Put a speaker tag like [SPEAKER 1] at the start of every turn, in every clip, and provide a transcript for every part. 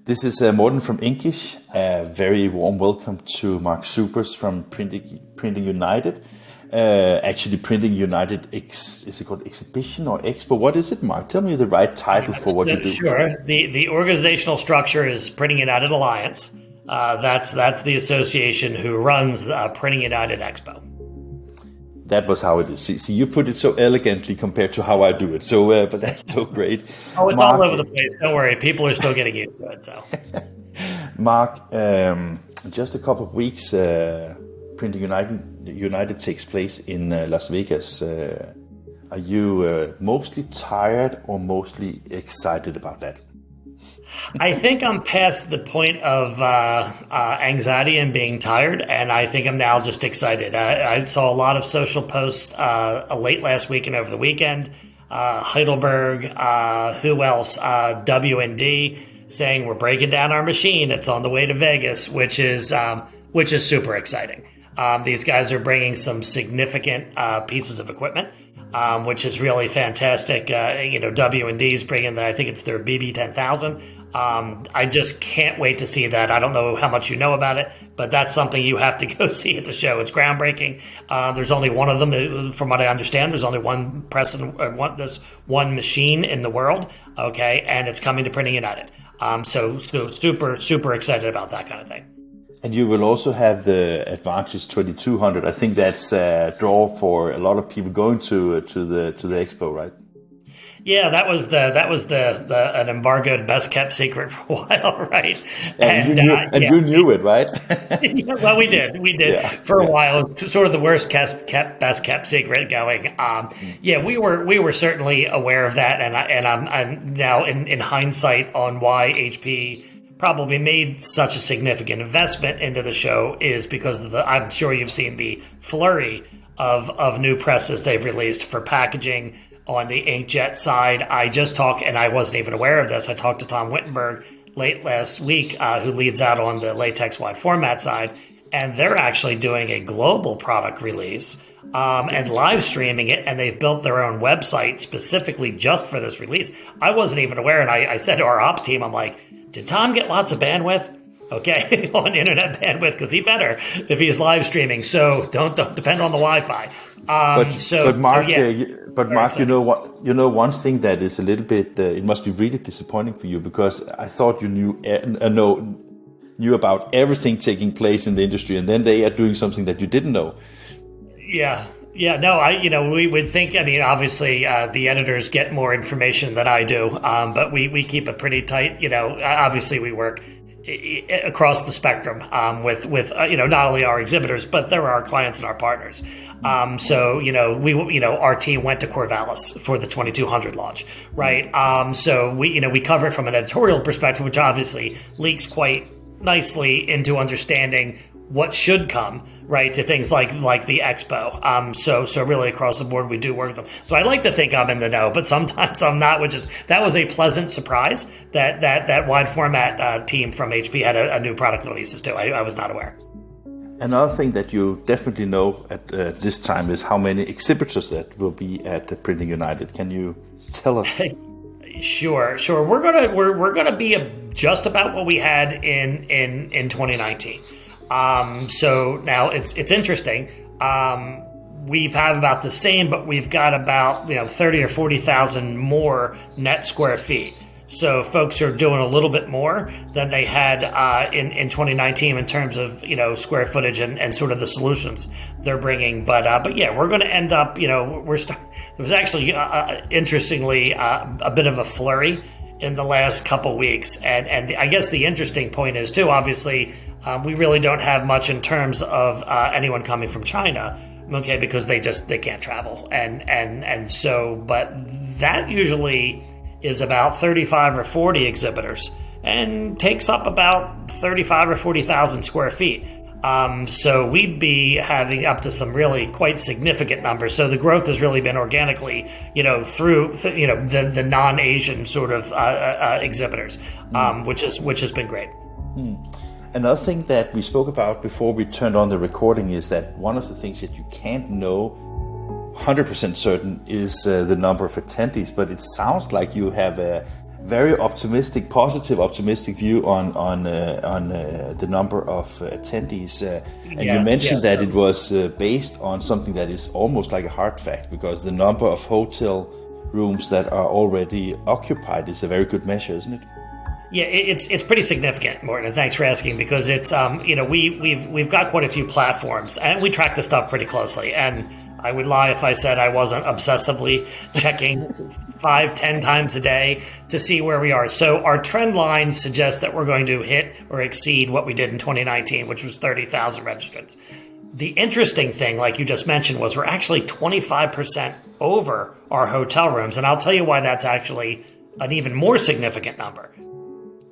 [SPEAKER 1] This is Morten from INKISH. A very warm welcome to Mark Supers from Printing United. Actually, Printing United, is it called Exhibition or Expo? What is it, Mark? Tell me the right title for what you do.
[SPEAKER 2] Sure. The organizational structure is Printing United Alliance. That's the association who runs Printing United Expo.
[SPEAKER 1] That was how it is. See, you put it so elegantly compared to how I do it. So, but that's so great.
[SPEAKER 2] Oh, it's Mark, all over the place. Don't worry. People are still getting used to it. So,
[SPEAKER 1] Mark, just a couple of weeks, Printing United takes place in Las Vegas. Are you mostly tired or mostly excited about that?
[SPEAKER 2] I think I'm past the point of anxiety and being tired, and I think I'm now just excited. I saw a lot of social posts late last week and over the weekend. Heidelberg, who else? W&D saying we're breaking down our machine. It's on the way to Vegas, which is super exciting. These guys are bringing some significant pieces of equipment, which is really fantastic. W&D is bringing I think it's their BB10,000. I just can't wait to see that. I don't know how much you know about it, but that's something you have to go see at the show. It's groundbreaking. There's only one of them, from what I understand. There's only one press and one machine in the world. Okay, and it's coming to Printing United. So super excited about that kind of thing.
[SPEAKER 1] And you will also have the Advantage 2200. I think that's a draw for a lot of people going to the Expo, right?
[SPEAKER 2] Yeah, that was an embargoed, best kept secret for a while, right?
[SPEAKER 1] You knew it, right?
[SPEAKER 2] Well, we did for a while. It was sort of the worst best kept secret going. We were certainly aware of that, and I'm now in hindsight on why HP probably made such a significant investment into the show is because of I'm sure you've seen the flurry of new presses they've released for packaging. On the inkjet side, I just talked, and I wasn't even aware of this. I talked to Tom Wittenberg late last week, who leads out on the latex wide format side, and they're actually doing a global product release and live streaming it, and they've built their own website specifically just for this release. I wasn't even aware, and I said to our ops team, I'm like, did Tom get lots of bandwidth? Okay, on internet bandwidth, because he better if he's live streaming. So don't depend on the Wi-Fi.
[SPEAKER 1] But Mark, you know what? You know, one thing that is a little bit. It must be really disappointing for you because I thought you knew about everything taking place in the industry, and then they are doing something that you didn't know.
[SPEAKER 2] Yeah. No, we would think, obviously the editors get more information than I do, but we keep it pretty tight. Obviously we work across the spectrum with not only our exhibitors, but there are our clients and our partners. Our team went to Corvallis for the 2200 launch, right? So we cover it from an editorial perspective, which obviously leaks quite nicely into understanding what should come, right, to things like the Expo. So really across the board, we do work with them. So I like to think I'm in the know, but sometimes I'm not, that was a pleasant surprise that wide format team from HP had a new product releases too. I was not aware.
[SPEAKER 1] Another thing that you definitely know at this time is how many exhibitors that will be at the Printing United. Can you tell us?
[SPEAKER 2] Sure. We're gonna be just about what we had in 2019. So now it's interesting. We've had about the same, but we've got about 30 or 40,000 more net square feet. So folks are doing a little bit more than they had in 2019 in terms of square footage and sort of the solutions they're bringing. But yeah, we're going to end up there was actually interestingly a bit of a flurry in the last couple weeks, and I guess the interesting point is too. Obviously, we really don't have much in terms of anyone coming from China. Okay, because they can't travel, and so but that usually is about 35 or 40 exhibitors and takes up about 35 or 40,000 square feet. So we'd be having up to some really quite significant numbers. So the growth has really been organically, through the non-Asian sort of exhibitors, which has been great.
[SPEAKER 1] Another thing that we spoke about before we turned on the recording is that one of the things that you can't know 100% certain is the number of attendees, but it sounds like you have a very optimistic, positive, optimistic view on the number of attendees. And you mentioned that it was based on something that is almost like a hard fact, because the number of hotel rooms that are already occupied is a very good measure, isn't it?
[SPEAKER 2] Yeah, it's pretty significant, Morten, and thanks for asking, because it's we've got quite a few platforms and we track this stuff pretty closely. And I would lie if I said I wasn't obsessively checking 5-10 times a day to see where we are. So our trend line suggests that we're going to hit or exceed what we did in 2019, which was 30,000 registrants. The interesting thing, like you just mentioned, was we're actually 25% over our hotel rooms. And I'll tell you why that's actually an even more significant number.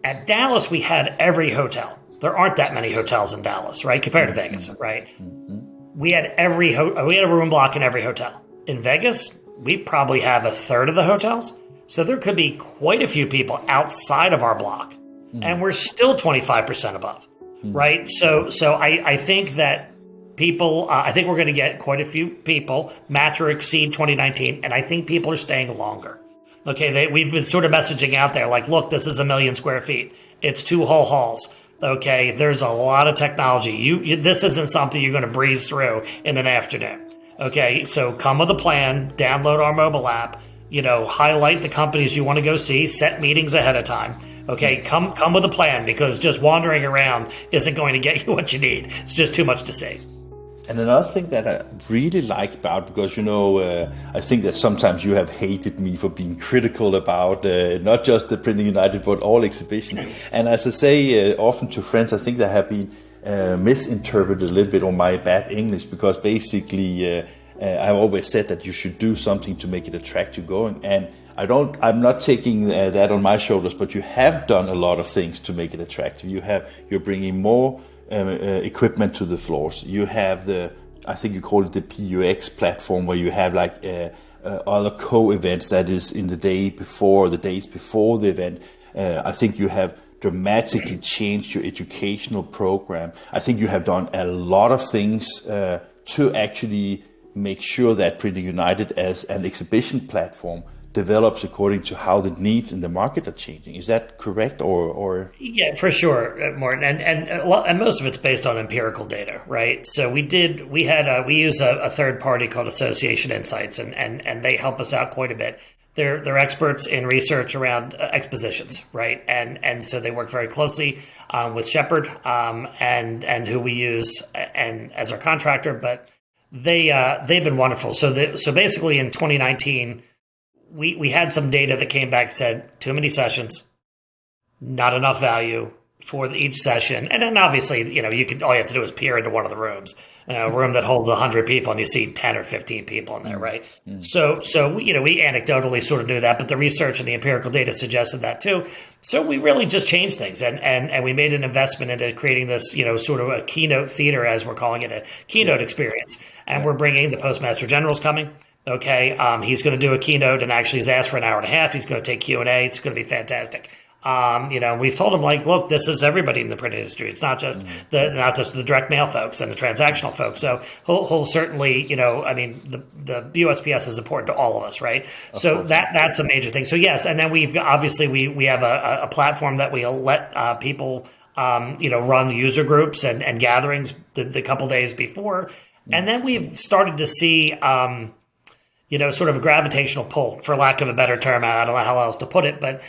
[SPEAKER 2] At Dallas, we had every hotel. There aren't that many hotels in Dallas, right? Compared to Vegas, right? We had we had a room block in every hotel. In Vegas, we probably have a third of the hotels. So there could be quite a few people outside of our block, and we're still 25% above, right? So I think that people, I think we're going to get quite a few people match or exceed 2019, and I think people are staying longer. Okay, we've been sort of messaging out there like, look, this is 1 million square feet. It's 2 whole halls. Okay, there's a lot of technology. This isn't something you're going to breeze through in an afternoon. Okay, so come with a plan, download our mobile app, highlight the companies you want to go see, set meetings ahead of time. Okay, come with a plan, because just wandering around isn't going to get you what you need. It's just too much to see.
[SPEAKER 1] And another thing that I really like about, because, I think that sometimes you have hated me for being critical about not just the Printing United, but all exhibitions. And as I say often to friends, I think that have been misinterpreted a little bit on my bad English, because basically I've always said that you should do something to make it attract you going. And I'm not taking that on my shoulders, but you have done a lot of things to make it attractive. You're bringing more equipment to the floors. You have I think you call it the PUX platform, where you have like other co-events that is in the days before the event. I think you have dramatically changed your educational program. I think you have done a lot of things to actually make sure that Printing United as an exhibition platform develops according to how the needs in the market are changing. Is that correct, or? Yeah,
[SPEAKER 2] for sure, Morten, and most of it's based on empirical data, right? So we use a third party called Association Insights, and they help us out quite a bit. They're experts in research around expositions, right? And so they work very closely with Shepherd and who we use and as our contractor, but they've been wonderful. So basically in 2019. We had some data that came back, said too many sessions, not enough value for each session. And then obviously, all you have to do is peer into one of the rooms, a room that holds 100 people, and you see 10 or 15 people in there, right? So we anecdotally sort of knew that, but the research and the empirical data suggested that too. So we really just changed things, and we made an investment into creating this, sort of a keynote theater, as we're calling it, a keynote experience. And we're bringing the Postmaster General's coming. Okay, he's going to do a keynote, and actually he's asked for an hour and a half. He's going to take Q&A. It's going to be fantastic. We've told him, like, look, this is everybody in the print industry. It's not just the direct mail folks and the transactional folks. So he'll certainly, the USPS is important to all of us, right? So that's a major thing. So yes, and then we have a platform that we'll let people run user groups and gatherings the couple days before, and then we've started to see. Sort of a gravitational pull, for lack of a better term. I don't know how else to put it, but,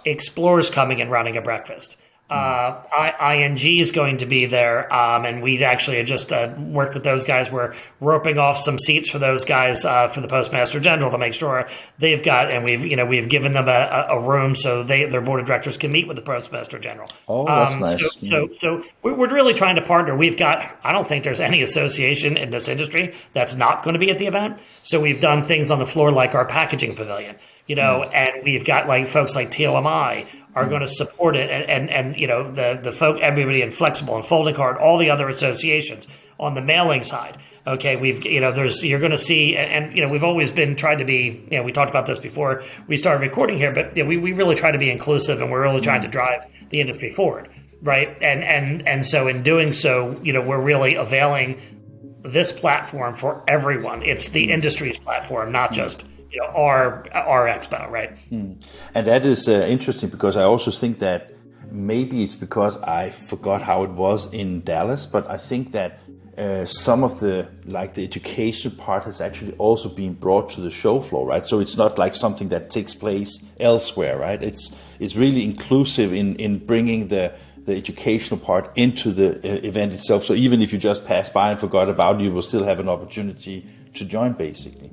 [SPEAKER 2] explorers coming and running a breakfast. ING is going to be there, and we actually had just worked with those guys. We're roping off some seats for those guys for the Postmaster General to make sure they've got, and we've given them a room so their board of directors can meet with the Postmaster General.
[SPEAKER 1] Oh, that's nice.
[SPEAKER 2] So we're really trying to partner. I don't think there's any association in this industry that's not going to be at the event. So we've done things on the floor like our packaging pavilion. And we've got like folks like TLMI are going to support it, and the folk, everybody in Flexible and Folding Card, all the other associations on the mailing side. Okay, you're going to see, and we've always been trying to be, we talked about this before we started recording here, but we really try to be inclusive, and we're really trying to drive the industry forward, right? And so in doing so, we're really availing this platform for everyone. It's the industry's platform, not just our expo, right?
[SPEAKER 1] And that is interesting because I also think that maybe it's because I forgot how it was in Dallas, but I think that some of the education part has actually also been brought to the show floor, right? So it's not like something that takes place elsewhere, right? It's really inclusive in bringing the educational part into the event itself. So even if you just pass by and forgot about it, you will still have an opportunity to join, basically.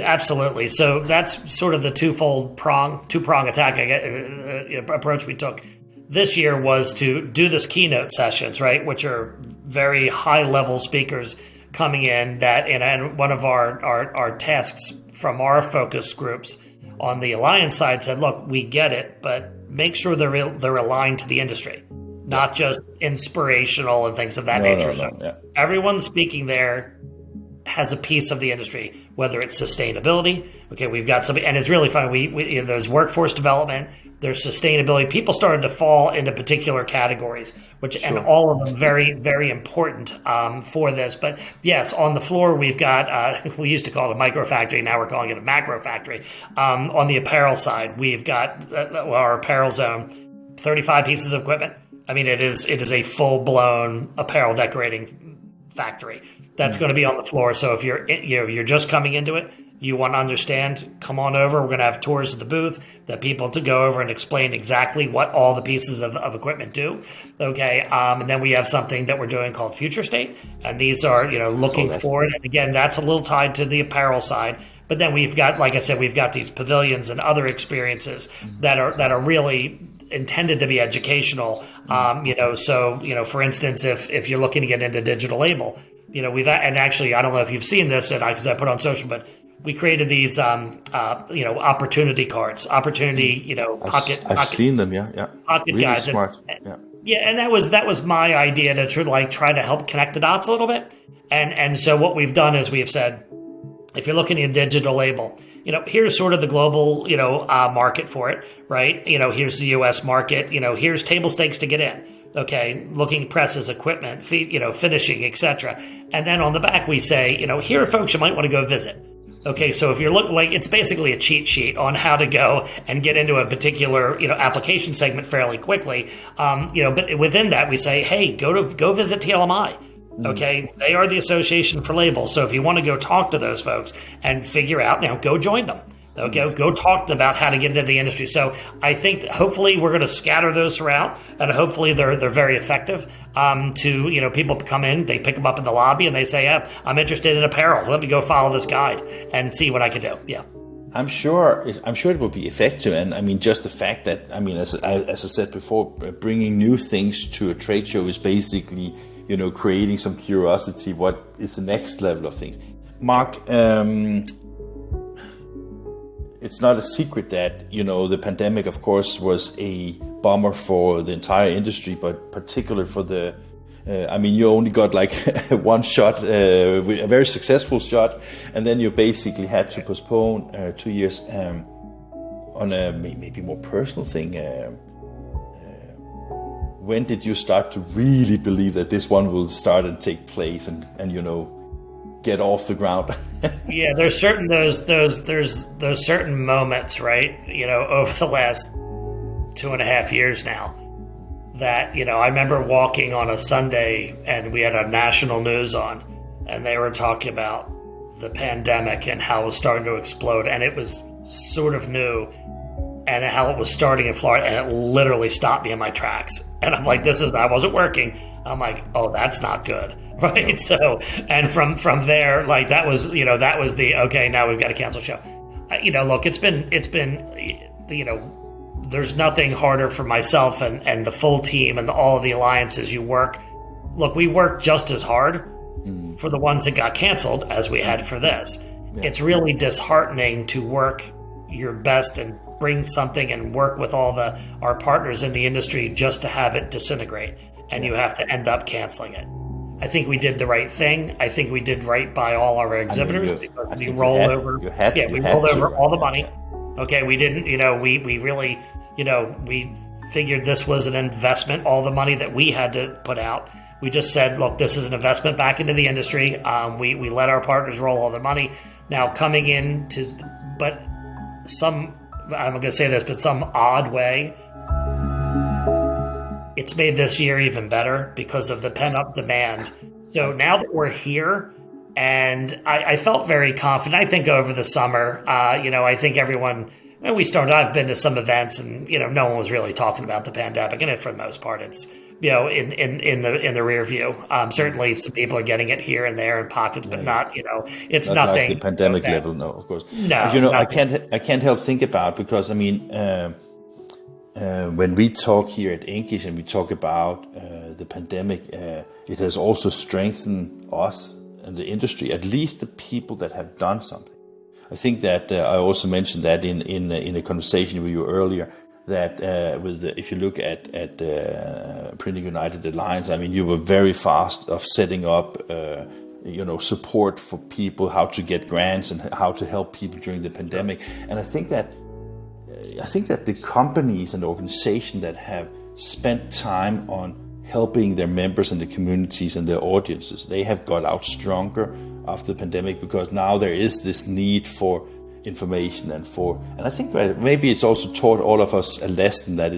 [SPEAKER 2] Absolutely. So that's sort of the two-prong attack approach we took this year, was to do this keynote sessions, right, which are very high-level speakers coming in. And one of our tasks from our focus groups on the alliance side said, look, we get it, but make sure they're aligned to the industry, not just inspirational and things of that nature. So everyone speaking there has a piece of the industry, whether it's sustainability. Okay, we've got somebody, and it's really fun. We there's workforce development, there's sustainability. People started to fall into particular categories, and all of them very, very important for this. But yes, on the floor we've got we used to call it a micro factory, now we're calling it a macro factory. On the apparel side, we've got our apparel zone, 35 pieces of equipment. I mean, it is a full blown apparel decorating factory that's going to be on the floor. So if you're just coming into it, you want to understand, come on over. We're going to have tours of the booth, that people to go over and explain exactly what all the pieces of equipment do. Okay. And then we have something that we're doing called Future State. And these are, looking forward. And again, that's a little tied to the apparel side. But then we've got, like I said, we've got these pavilions and other experiences that are really intended to be educational. So, for instance, if you're looking to get into digital label, and actually, I don't know if you've seen this, because I put on social, but we created these, opportunity cards, pocket.
[SPEAKER 1] I've seen them,
[SPEAKER 2] pocket
[SPEAKER 1] really
[SPEAKER 2] guides.
[SPEAKER 1] Smart.
[SPEAKER 2] And that was my idea to try to help connect the dots a little bit. And so what we've done is we have said, if you're looking at a digital label, here's sort of the global, market for it, right? Here's the U.S. market. Here's table stakes to get in. Okay, looking presses, equipment, finishing, etc. And then on the back we say, here are folks you might want to go visit. Okay, so if you're looking, it's basically a cheat sheet on how to go and get into a particular, application segment fairly quickly. But within that we say, hey, go visit TLMI. Okay, they are the Association for Labels. So if you want to go talk to those folks and figure out, go join them. Okay, go talk about how to get into the industry. So I think that hopefully we're going to scatter those throughout, and hopefully they're very effective. People come in, they pick them up in the lobby, and they say, I'm interested in apparel. Let me go follow this guide and see what I can do. Yeah.
[SPEAKER 1] I'm sure it will be effective, and I mean, just the fact that, as I said before, bringing new things to a trade show is basically, creating some curiosity. What is the next level of things? Mark, it's not a secret that, the pandemic, of course, was a bummer for the entire industry, but particularly for the, you only got like one shot, a very successful shot, and then you basically had to postpone 2 years on a maybe more personal thing. When did you start to really believe that this one will start and take place and get off the ground?
[SPEAKER 2] Yeah, there's certain those certain moments, right? Over the last 2.5 years now, that I remember walking on a Sunday and we had a national news on, and they were talking about the pandemic and how it was starting to explode, and it was sort of new, and how it was starting in Florida, and it literally stopped me in my tracks. And I'm like, I wasn't working. I'm like, oh, that's not good. Right. So, and from there, like that was the, okay, now we've got to cancel show. Look, it's been, there's nothing harder for myself and the full team and all of the alliances you work. Look, we work just as hard for the ones that got canceled as we had for this. Yeah. It's really disheartening to work your best and bring something and work with all our partners in the industry just to have it disintegrate, and you have to end up canceling it. I think we did the right thing. I think we did right by all our exhibitors, because we rolled over. We rolled over all the money. Okay, we didn't. We really, we figured this was an investment. All the money that we had to put out, we just said, look, this is an investment back into the industry. We let our partners roll all their money. Now coming into but I'm going to say this, but some odd way, it's made this year even better because of the pent-up demand. So now that we're here, and I felt very confident. I think over the summer, I think everyone, when we started, I've been to some events, and no one was really talking about the pandemic, and for the most part, it's in the rear view. Certainly, some people are getting it here and there in pockets, but not it's
[SPEAKER 1] Not
[SPEAKER 2] nothing
[SPEAKER 1] like the pandemic level, no, of course.
[SPEAKER 2] No,
[SPEAKER 1] but, I can't help think about, because I mean, when we talk here at INKISH and we talk about the pandemic, it has also strengthened us and the industry, at least the people that have done something. I think that I also mentioned that in a conversation with you earlier, that if you look at Printing United Alliance, I mean, you were very fast of setting up support for people, how to get grants and how to help people during the pandemic. And I think that the companies and the organizations that have spent time on helping their members and the communities and their audiences, they have got out stronger after the pandemic, because now there is this need for information and I think maybe it's also taught all of us a lesson that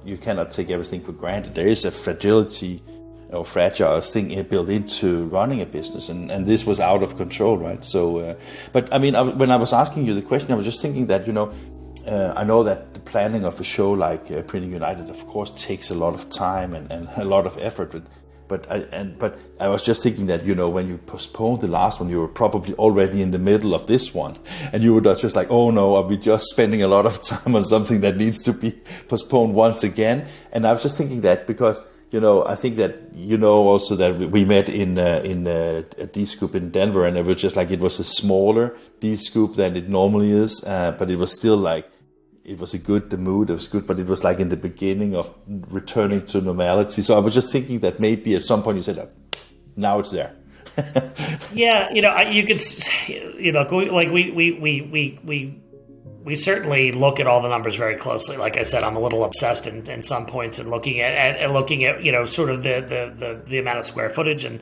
[SPEAKER 1] you cannot take everything for granted. There is a fragility or fragile thing built into running a business, and this was out of control, right? So, but I mean, when I was asking you the question, I was just thinking that, I know that the planning of a show like Printing United, of course, takes a lot of time and a lot of effort. But I was just thinking that, when you postponed the last one, you were probably already in the middle of this one, and you were just like, oh no, are we just spending a lot of time on something that needs to be postponed once again? And I was just thinking that because, I think that, also that we met in a D-Scoop in Denver, and it was just like, it was a smaller D-Scoop than it normally is, but it was still like, the mood was good, but it was like in the beginning of returning to normality. So I was just thinking that maybe at some point you said, oh, now it's there.
[SPEAKER 2] Yeah, you could, like we certainly look at all the numbers very closely. Like I said, I'm a little obsessed in some points and looking at sort of the amount of square footage and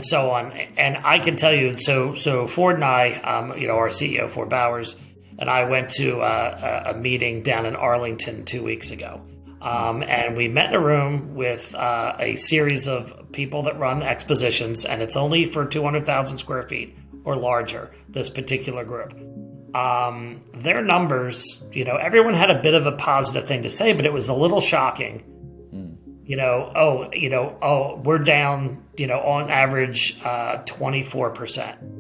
[SPEAKER 2] so on. And I can tell you, so Ford and I, our CEO Ford Bowers and I went to a meeting down in Arlington 2 weeks ago. And we met in a room with a series of people that run expositions, and it's only for 200,000 square feet or larger, this particular group. Their numbers, everyone had a bit of a positive thing to say, but it was a little shocking. We're down, on average, 24%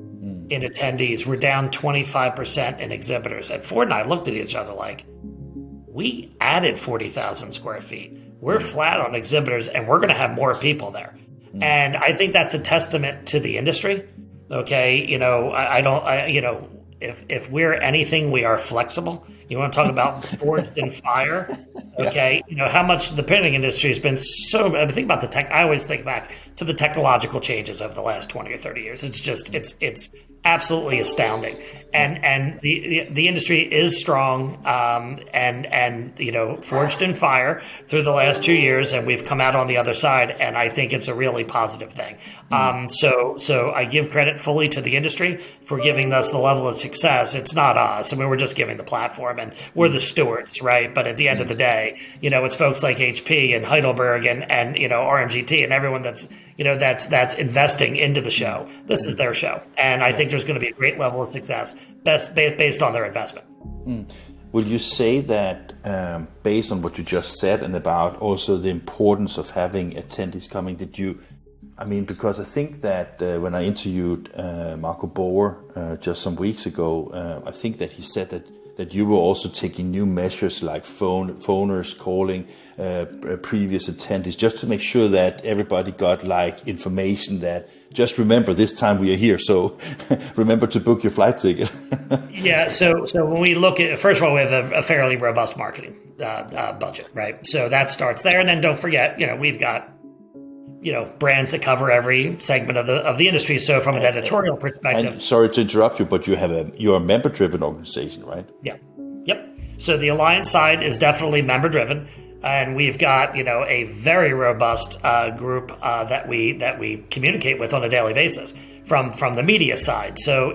[SPEAKER 2] in attendees. We're down 25% in exhibitors. And Ford and I looked at each other like, we added 40,000 square feet. We're flat on exhibitors, and we're going to have more people there. And I think that's a testament to the industry. Okay. If we're anything, we are flexible. You want to talk about forged in fire? Okay. How much the printing industry has been I think about the tech. I always think back to the technological changes over the last 20 or 30 years. It's just, it's absolutely astounding. And the industry is strong, and forged in fire through the last 2 years, and we've come out on the other side, and I think it's a really positive thing. So I give credit fully to the industry for giving us the level of success. It's not us. I mean, we're just giving the platform, and we're the stewards, right? But at the end of the day, it's folks like HP and Heidelberg and RMGT and everyone that's investing into the show. This is their show, and I think there's going to be a great level of success based on their investment.
[SPEAKER 1] Will you say that, based on what you just said and about also the importance of having attendees coming, because I think that when I interviewed Marco Boer just some weeks ago, I think that he said that you were also taking new measures like phoners calling previous attendees, just to make sure that everybody got like information that, just remember, this time we are here, so remember to book your flight ticket. Yeah,
[SPEAKER 2] so when we look at, first of all, we have a fairly robust marketing budget, right? So that starts there, and then don't forget, we've got brands that cover every segment of the industry. So from an editorial perspective,
[SPEAKER 1] and sorry to interrupt you, but you're a member-driven organization, right?
[SPEAKER 2] Yeah. Yep. So the Alliance side is definitely member-driven, and we've got a very robust group that we communicate with on a daily basis. from the media side. So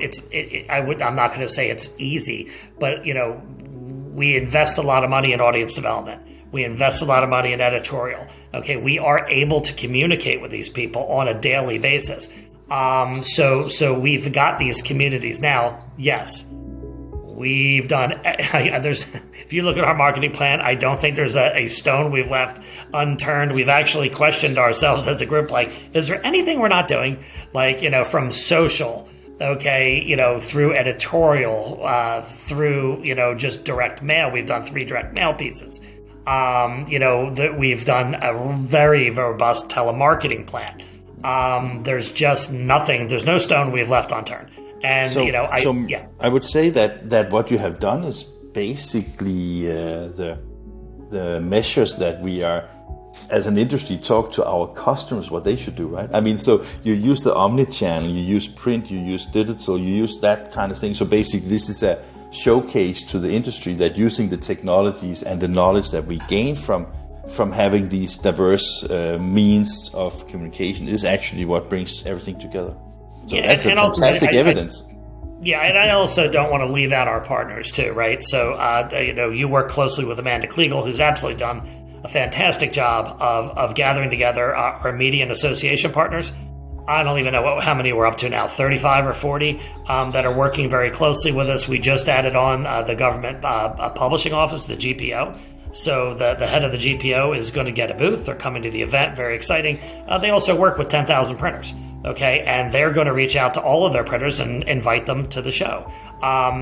[SPEAKER 2] I'm not going to say it's easy, but we invest a lot of money in audience development. We invest a lot of money in editorial. Okay, we are able to communicate with these people on a daily basis. So we've got these communities now. Yes, we've done. If you look at our marketing plan, I don't think there's a stone we've left unturned. We've actually questioned ourselves as a group. Like, is there anything we're not doing? Like, from social. Okay, through editorial, through just direct mail. We've done 3 direct mail pieces. That we've done a very robust telemarketing plan. There's just nothing. There's no stone we've left unturned. And I would say that what you have done is basically the measures that we are, as an industry, talk to our customers what they should do, right? I mean, so you use the omni-channel, you use print, you use digital, you use that kind of thing. So basically, this is a showcase to the industry that using the technologies and the knowledge that we gain from having these diverse means of communication is actually what brings everything together. So that's a fantastic evidence. And I also don't want to leave out our partners too, right? So, you work closely with Amanda Kliegel, who's absolutely done a fantastic job of gathering together our media and association partners. I don't even know how many we're up to now, 35 or 40 that are working very closely with us. We just added on the government publishing office, the GPO. So the head of the GPO is going to get a booth. They're coming to the event. Very exciting. They also work with 10,000 printers. Okay, and they're going to reach out to all of their printers and invite them to the show.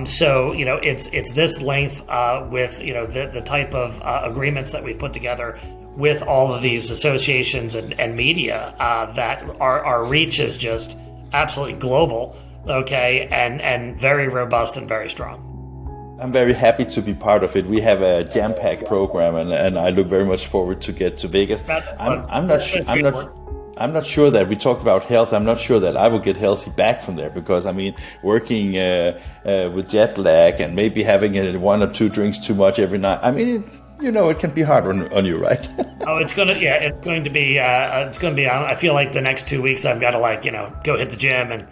[SPEAKER 2] So it's this length with the type of agreements that we've put together with all of these associations and media that our reach is just absolutely global. Okay, and very robust and very strong.
[SPEAKER 1] I'm very happy to be part of it. We have a jam-packed program, and I look very much forward to get to Vegas. I'm not sure that we talked about health. I'm not sure that I will get healthy back from there because, I mean, working with jet lag and maybe having 1 or 2 drinks too much every night. I mean, it can be hard on you, right?
[SPEAKER 2] It's going to be, I feel like the next 2 weeks I've got to go hit the gym and,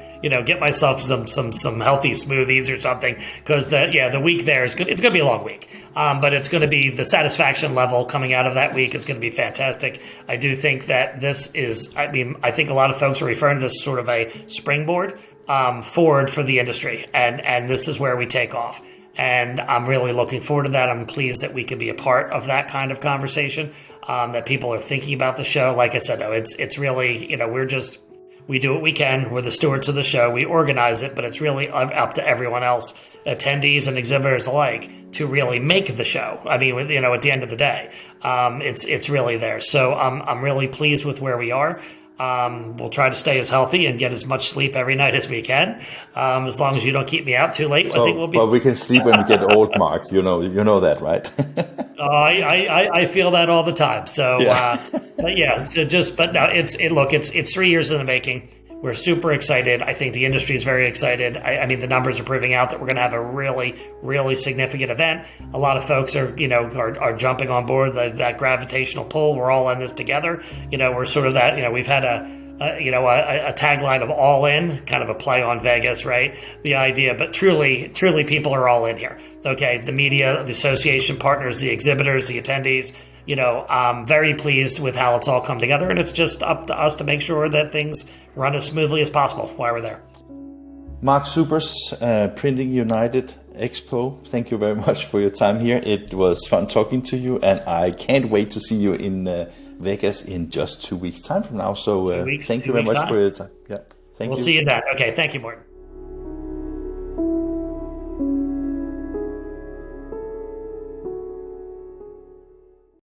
[SPEAKER 2] get myself some healthy smoothies or something. Cause the week there it's going to be a long week. But it's going to be the satisfaction level coming out of that week is going to be fantastic. I do think that this is, I think a lot of folks are referring to this as sort of a springboard, forward for the industry. And this is where we take off. And I'm really looking forward to that. I'm pleased that we could be a part of that kind of conversation, that people are thinking about the show. Like I said, though, it's really, we do what we can. We're the stewards of the show. We organize it, but it's really up to everyone else, attendees and exhibitors alike, to really make the show. I mean, at the end of the day, it's really there. So I'm really pleased with where we are. We'll try to stay as healthy and get as much sleep every night as we can. As long as you don't keep me out too late, I think we'll be.
[SPEAKER 1] But we can sleep when we get old, Mark. You know that, right?
[SPEAKER 2] I feel that all the time. So,
[SPEAKER 1] yeah.
[SPEAKER 2] but no, it's 3 years in the making. We're super excited. I think the industry is very excited. I mean, the numbers are proving out that we're going to have a really, really significant event. A lot of folks are jumping on board that gravitational pull. We're all in this together. We're sort of that. We've had a tagline of all in, kind of a play on Vegas, right? The idea, but truly people are all in here. Okay, the media, the association partners, the exhibitors, the attendees. I'm very pleased with how it's all come together, and it's just up to us to make sure that things run as smoothly as possible while we're there.
[SPEAKER 1] Mark Supers, Printing United Expo, thank you very much for your time here. It was fun talking to you, and I can't wait to see you in Vegas in just 2 weeks' time from now. So thank you very much for your time. Yeah,
[SPEAKER 2] We'll see you then. Okay, thank you, Morten.